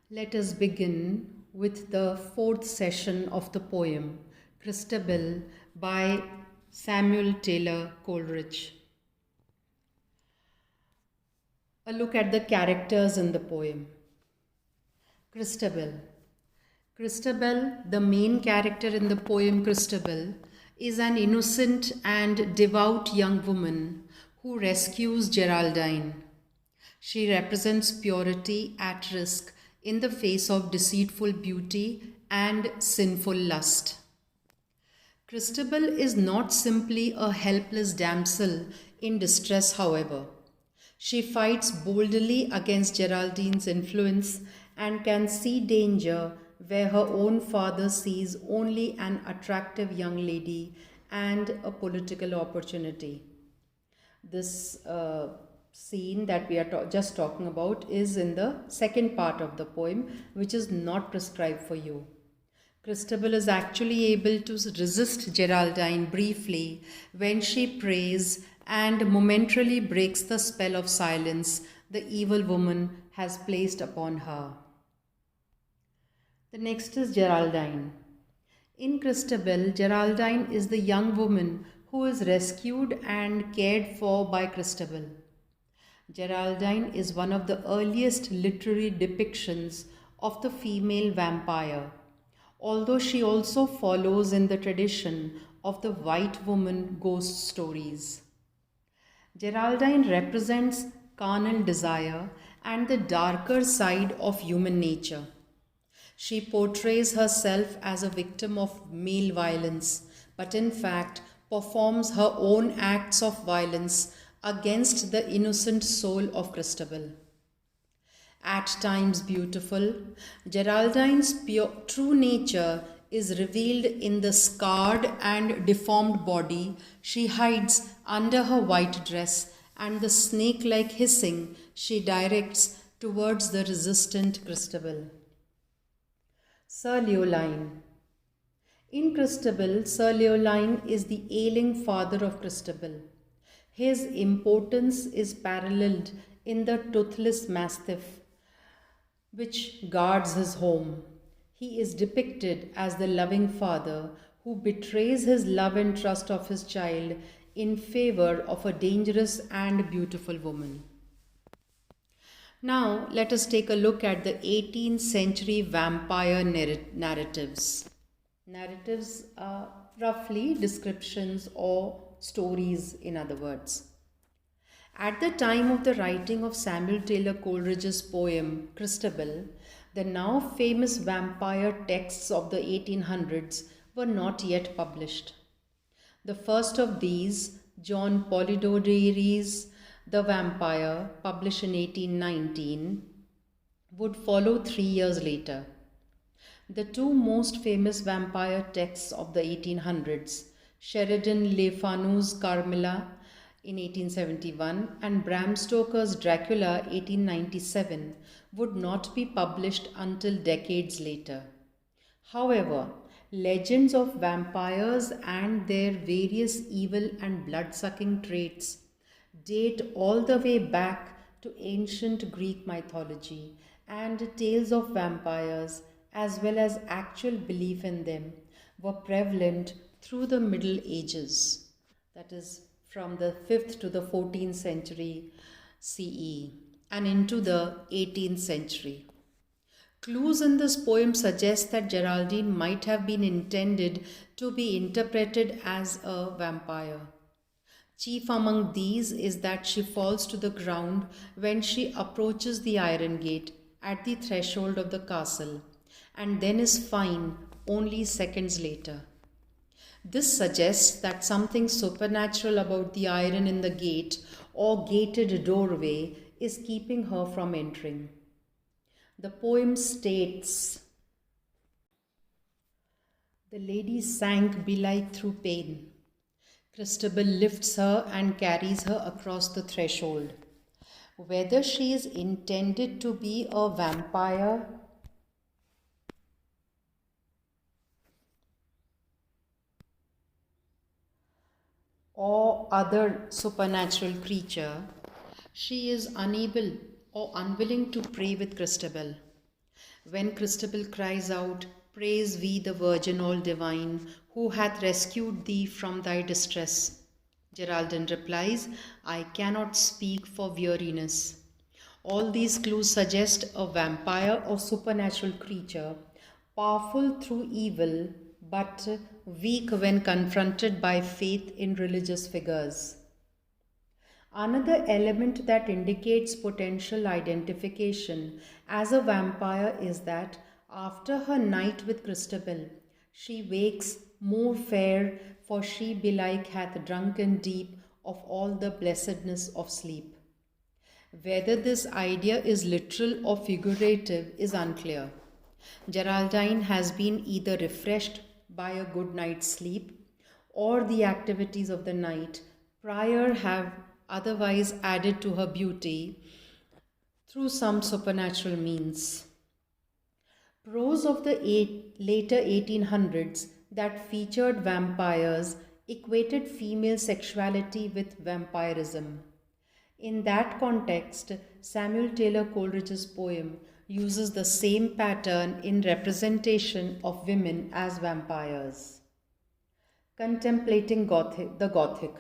Let us begin with the fourth session of the poem Christabel by Samuel Taylor Coleridge. A look at the characters in the poem. Christabel. Christabel, the main character in the poem Christabel, is an innocent and devout young woman who rescues Geraldine. She represents purity at risk in the face of deceitful beauty and sinful lust. Christabel is not simply a helpless damsel in distress, however. She fights boldly against Geraldine's influence and can see danger where her own father sees only an attractive young lady and a political opportunity. This scene that we are just talking about is in the second part of the poem, which is not prescribed for you. Christabel is actually able to resist Geraldine briefly when she prays and momentarily breaks the spell of silence the evil woman has placed upon her. The next is Geraldine. In Christabel, Geraldine is the young woman who is rescued and cared for by Christabel. Geraldine is one of the earliest literary depictions of the female vampire, although she also follows in the tradition of the white woman ghost stories. Geraldine represents carnal desire and the darker side of human nature. She portrays herself as a victim of male violence, but in fact performs her own acts of violence against the innocent soul of Christabel. At times beautiful, Geraldine's true nature is revealed in the scarred and deformed body she hides under her white dress and the snake like hissing she directs towards the resistant Christabel. Sir Leoline. In Christabel, Sir Leoline is the ailing father of Christabel. His importance is paralleled in the toothless mastiff which guards his home. He is depicted as the loving father who betrays his love and trust of his child in favor of a dangerous and beautiful woman. Now, let us take a look at the 18th century vampire narratives. Narratives are roughly descriptions or stories, in other words. At the time of the writing of Samuel Taylor Coleridge's poem Christabel, the now famous vampire texts of the 1800s were not yet published. The first of these, John Polidori's The Vampire, published in 1819, would follow 3 years later. The two most famous vampire texts of the 1800s, Sheridan Le Fanu's Carmilla in 1871 and Bram Stoker's Dracula 1897, would not be published until decades later. However, legends of vampires and their various evil and blood-sucking traits date all the way back to ancient Greek mythology, and tales of vampires, as well as actual belief in them, were prevalent through the Middle Ages, that is, from the 5th to the 14th century CE, and into the 18th century. Clues in this poem suggest that Geraldine might have been intended to be interpreted as a vampire. Chief among these is that she falls to the ground when she approaches the iron gate at the threshold of the castle, and then is fine only seconds later. This suggests that something supernatural about the iron in the gate or gated doorway is keeping her from entering. The poem states, "The lady sank belike through pain. Christabel lifts her and carries her across the threshold. Whether she is intended to be a vampire or other supernatural creature, she is unable or unwilling to pray with Christabel. when Christabel cries out, "Praise we the Virgin all divine, who hath rescued thee from thy distress." Geraldine replies, "I cannot speak for weariness." All these clues suggest a vampire or supernatural creature, powerful through evil but weak when confronted by faith in religious figures. Another element that indicates potential identification as a vampire is that after her night with Christabel, she wakes more fair, for she belike hath drunken deep of all the blessedness of sleep. Whether this idea is literal or figurative is unclear. Geraldine has been either refreshed by a good night's sleep or the activities of the night prior have otherwise added to her beauty through some supernatural means. Prose of the later 1800s that featured vampires equated female sexuality with vampirism. In that context, Samuel Taylor Coleridge's poem uses the same pattern in representation of women as vampires. Contemplating the Gothic.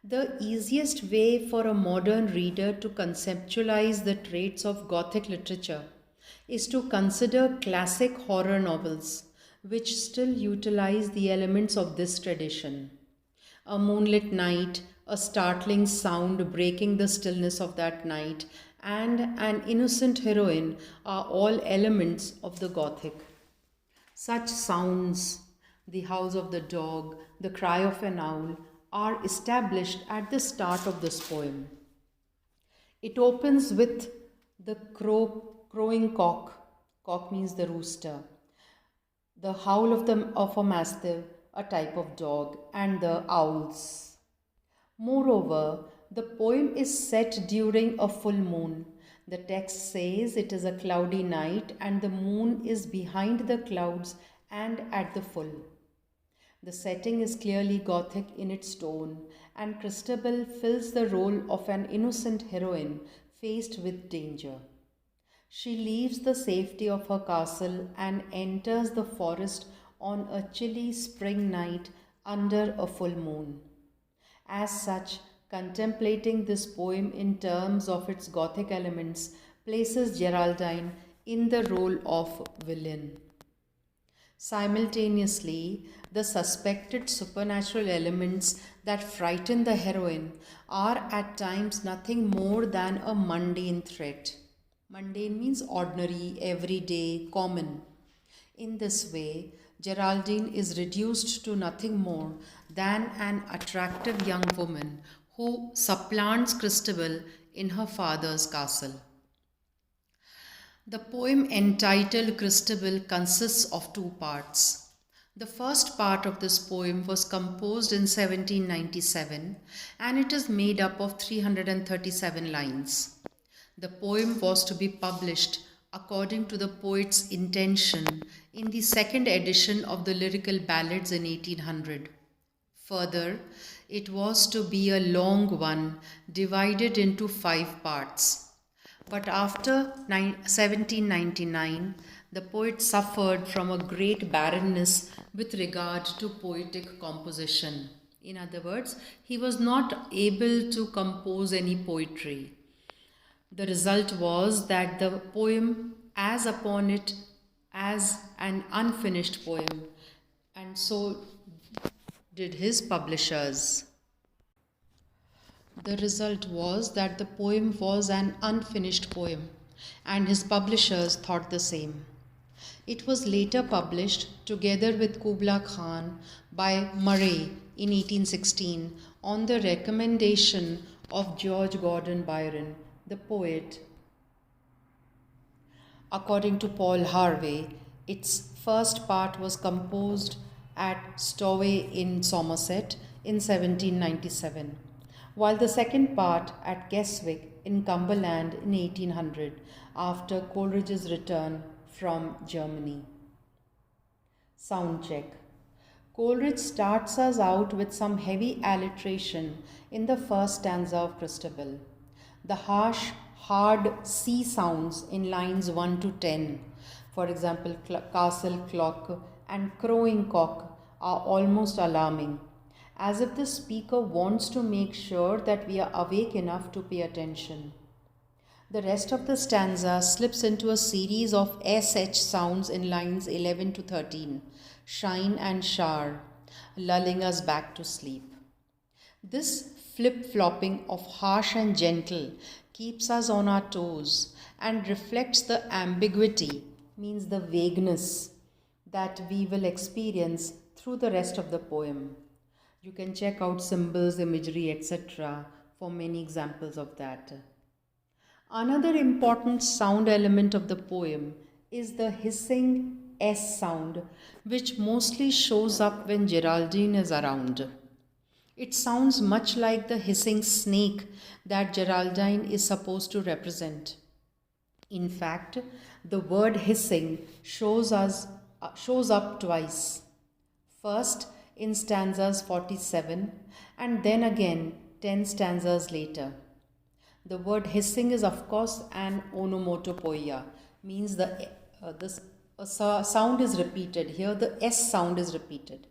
The easiest way for a modern reader to conceptualize the traits of Gothic literature is to consider classic horror novels, which still utilize the elements of this tradition. A moonlit night, a startling sound breaking the stillness of that night, and an innocent heroine are all elements of the Gothic. Such sounds, the howl of the dog, the cry of an owl, are established at the start of this poem. It opens with the crowing cock. Cock means the rooster. The howl of a mastiff, a type of dog, and the owls. Moreover, the poem is set during a full moon. The text says it is a cloudy night and the moon is behind the clouds and at the full. The setting is clearly Gothic in its tone, and Christabel fills the role of an innocent heroine faced with danger. She leaves the safety of her castle and enters the forest on a chilly spring night under a full moon. As such, contemplating this poem in terms of its Gothic elements places Geraldine in the role of villain. Simultaneously, the suspected supernatural elements that frighten the heroine are at times nothing more than a mundane threat. Mundane means ordinary, everyday, common. In this way, Geraldine is reduced to nothing more than an attractive young woman who supplants Christabel in her father's castle. The poem entitled Christabel consists of two parts. The first part of this poem was composed in 1797 and it is made up of 337 lines. The poem was to be published according to the poet's intention in the second edition of the Lyrical Ballads in 1800. Further, it was to be a long one divided into 5 parts. But after 1799, the poet suffered from a great barrenness with regard to poetic composition. In other words, he was not able to compose any poetry. The result was that the poem, as upon it as an unfinished poem, and so did his publishers. The result was that the poem was an unfinished poem, and his publishers thought the same. It was later published together with Kubla Khan by Murray in 1816 on the recommendation of George Gordon Byron, the poet. According to Paul Harvey, its first part was composed at Stowey in Somerset in 1797, while the second part at Keswick in Cumberland in 1800 after Coleridge's return from Germany. Sound check. Coleridge starts us out with some heavy alliteration in the first stanza of Christabel. The harsh hard C sounds in lines 1 to 10. For example, castle clock and crowing cock are almost alarming, as if the speaker wants to make sure that we are awake enough to pay attention. The rest of the stanza slips into a series of SH sounds in lines 11 to 13, shine and shower, lulling us back to sleep. This flip-flopping of harsh and gentle keeps us on our toes and reflects the ambiguity, means the vagueness, that we will experience through the rest of the poem. You can check out symbols, imagery, etc. for many examples of that. Another important sound element of the poem is the hissing S sound, which mostly shows up when Geraldine is around. It sounds much like the hissing snake that Geraldine is supposed to represent. In fact, the word hissing shows up twice. First in stanzas 47 and then again 10 stanzas later. The word hissing is of course an onomatopoeia, means the sound is repeated. Here the S sound is repeated.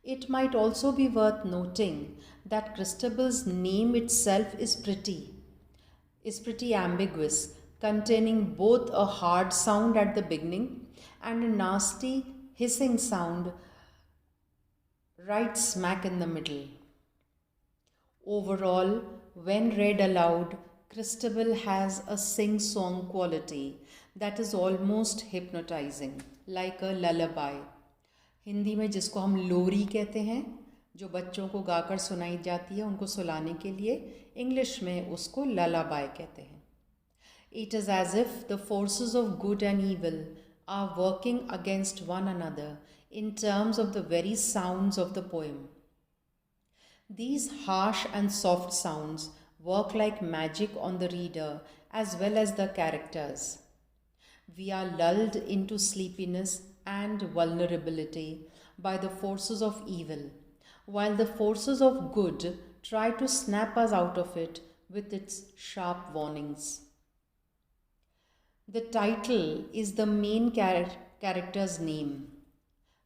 It might also be worth noting that Christabel's name itself is pretty ambiguous, containing both a hard sound at the beginning and a nasty hissing sound right smack in the middle. Overall, when read aloud, Christabel has a sing-song quality that is almost hypnotizing, like a lullaby. Hindi में जिसको हम लोरी कहते हैं, जो बच्चों को गाकर सुनाई जाती है उनको सुलाने के लिए, इंग्लिश में उसको lullaby कहते हैं. It is as if the forces of good and evil are working against one another in terms of the very sounds of the poem. These harsh and soft sounds work like magic on the reader as well as the characters. We are lulled into sleepiness and vulnerability by the forces of evil, while the forces of good try to snap us out of it with its sharp warnings. The title is the main character's name.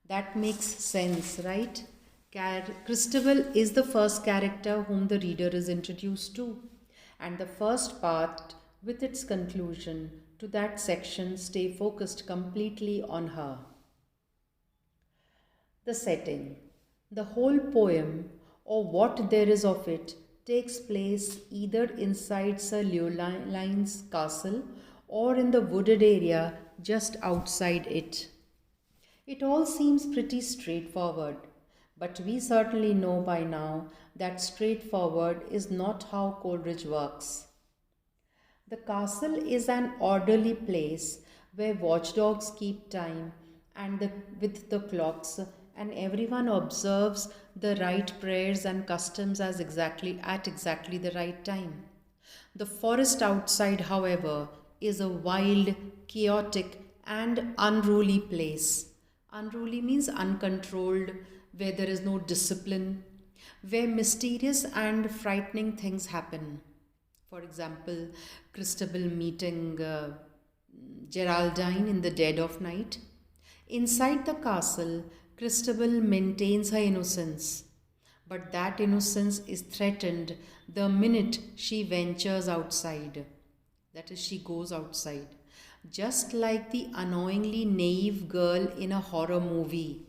That makes sense, right? Christabel is the first character whom the reader is introduced to, and the first part with its conclusion to that section stay focused completely on her. The setting. The whole poem, or what there is of it, takes place either inside Sir Leoline's castle or in the wooded area just outside it. It all seems pretty straightforward, but we certainly know by now that straightforward is not how Coleridge works. The castle is an orderly place where watchdogs keep time with the clocks, and everyone observes the right prayers and customs at exactly the right time. The forest outside, however, is a wild, chaotic, and unruly place. Unruly means uncontrolled, where there is no discipline, where mysterious and frightening things happen. For example, Christabel meeting Geraldine in the dead of night. Inside the castle, Christabel maintains her innocence, but that innocence is threatened the minute she ventures outside. That is, she goes outside. Just like the annoyingly naive girl in a horror movie.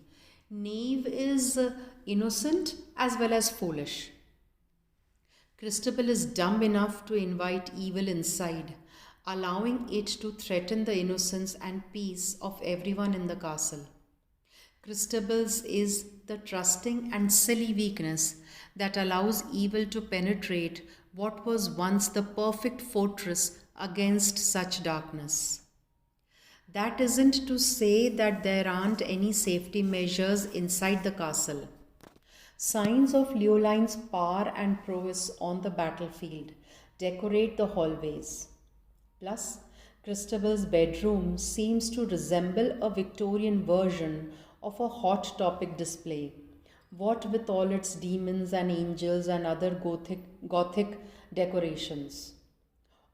Naive is innocent as well as foolish. Christabel is dumb enough to invite evil inside, allowing it to threaten the innocence and peace of everyone in the castle. Christabel's is the trusting and silly weakness that allows evil to penetrate what was once the perfect fortress against such darkness. That isn't to say that there aren't any safety measures inside the castle. Signs of Leoline's power and prowess on the battlefield decorate the hallways. Plus, Christabel's bedroom seems to resemble a Victorian version of a Hot Topic display, what with all its demons and angels and other gothic decorations.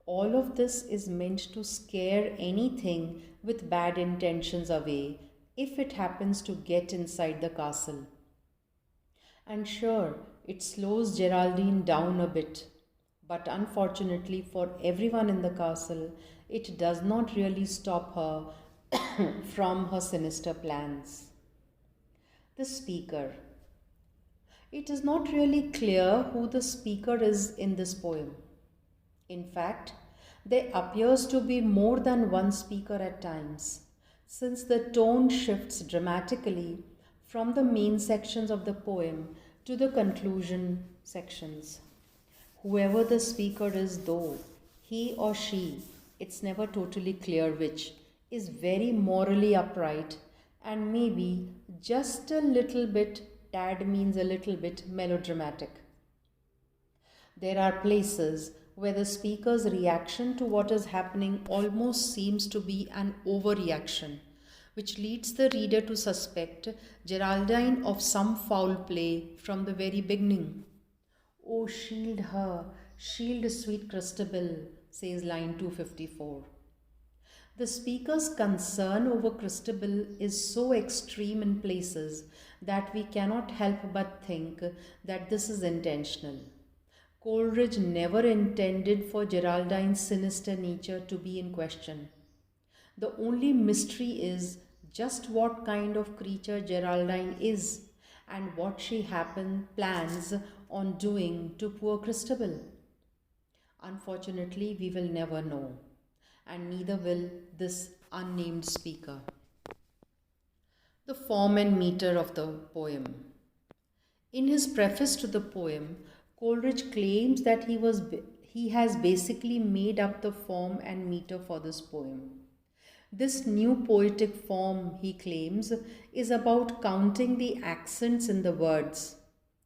All of this is meant to scare anything with bad intentions away if it happens to get inside the castle. And sure, it slows Geraldine down a bit, but unfortunately for everyone in the castle, it does not really stop her from her sinister plans. The speaker. It is not really clear who the speaker is in this poem. In fact, there appears to be more than one speaker at times, since the tone shifts dramatically from the main sections of the poem to the conclusion sections. Whoever the speaker is, though, he or she, it's never totally clear which, is very morally upright and maybe just a little bit, tad means a little bit melodramatic. There are places where the speaker's reaction to what is happening almost seems to be an overreaction, which leads the reader to suspect Geraldine of some foul play from the very beginning. Oh, shield her, shield sweet Christabel, says line 254. The speaker's concern over Christabel is so extreme in places that we cannot help but think that this is intentional. Coleridge never intended for Geraldine's sinister nature to be in question. The only mystery is just what kind of creature Geraldine is and what she plans on doing to poor Christabel. Unfortunately, we will never know, and neither will this unnamed speaker. The form and meter of the poem. In his preface to the poem, Coleridge claims that he has basically made up the form and meter for this poem. This new poetic form, he claims, is about counting the accents in the words.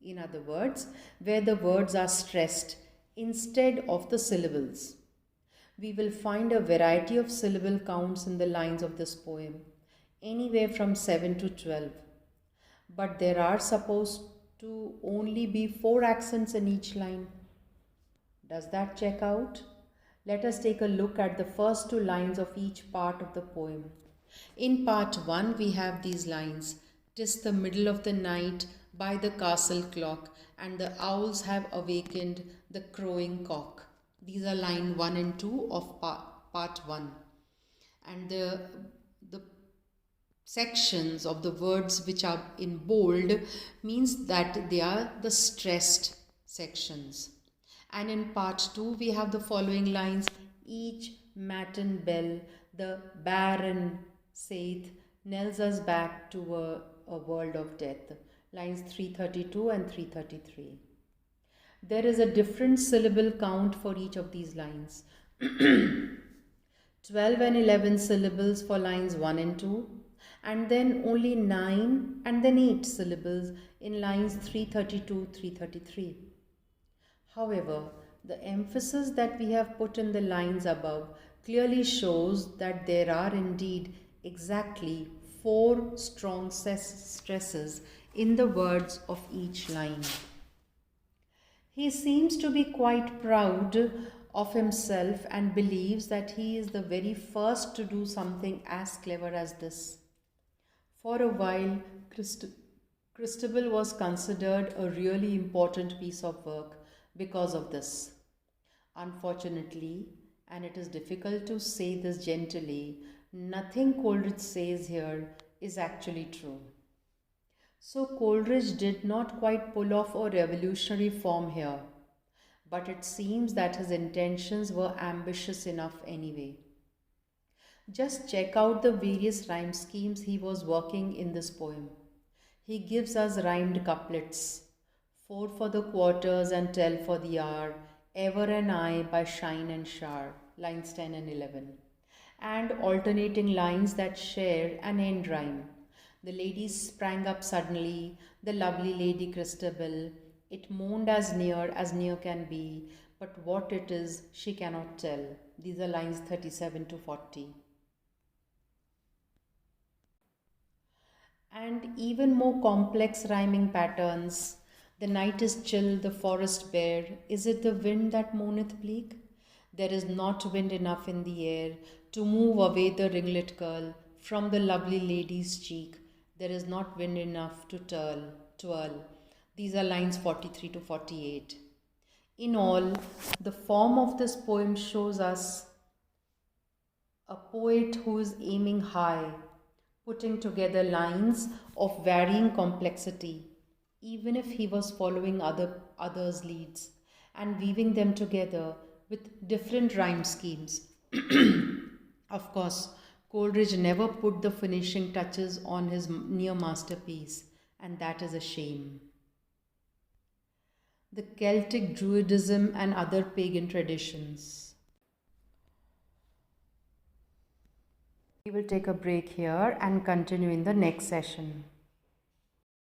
In other words, where the words are stressed instead of the syllables. We will find a variety of syllable counts in the lines of this poem, anywhere from 7 to 12. But there are supposed to only be 4 accents in each line. Does that check out? Let us take a look at the first 2 lines of each part of the poem. In part 1, we have these lines. "'Tis the middle of the night by the castle clock, and the owls have awakened the crowing cock." These are line 1 and 2 of part 1. And the sections of the words which are in bold means that they are the stressed sections. And in part 2 we have the following lines. "Each matin bell, the baron saith, knells us back to a world of death." Lines 332 and 333. There is a different syllable count for each of these lines. 12 and 11 syllables for lines 1 and 2, and then only 9 and then 8 syllables in lines 332, 333. However, the emphasis that we have put in the lines above clearly shows that there are indeed exactly 4 strong stresses in the words of each line. He seems to be quite proud of himself and believes that he is the very first to do something as clever as this. For a while, Christabel was considered a really important piece of work because of this. Unfortunately, and it is difficult to say this gently, nothing Coleridge says here is actually true. So Coleridge did not quite pull off a revolutionary form here, but it seems that his intentions were ambitious enough anyway. Just check out the various rhyme schemes he was working in this poem. He gives us rhymed couplets. 4 for the quarters and 12 for the hour, ever and I by shine and shower, lines 10 and 11. And alternating lines that share an end rhyme. The lady sprang up suddenly, the lovely Lady Christabel. It moaned as near can be, but what it is she cannot tell. These are lines 37 to 40. And even more complex rhyming patterns. The night is chill, the forest bare. Is it the wind that moaneth bleak? There is not wind enough in the air to move away the ringlet curl from the lovely lady's cheek. There is not wind enough to twirl. These are lines 43 to 48. In all, the form of this poem shows us a poet who is aiming high, putting together lines of varying complexity, even if he was following others' leads and weaving them together with different rhyme schemes. Of course, Coleridge never put the finishing touches on his near masterpiece, and that is a shame. The Celtic Druidism and other pagan traditions. We will take a break here and continue in the next session.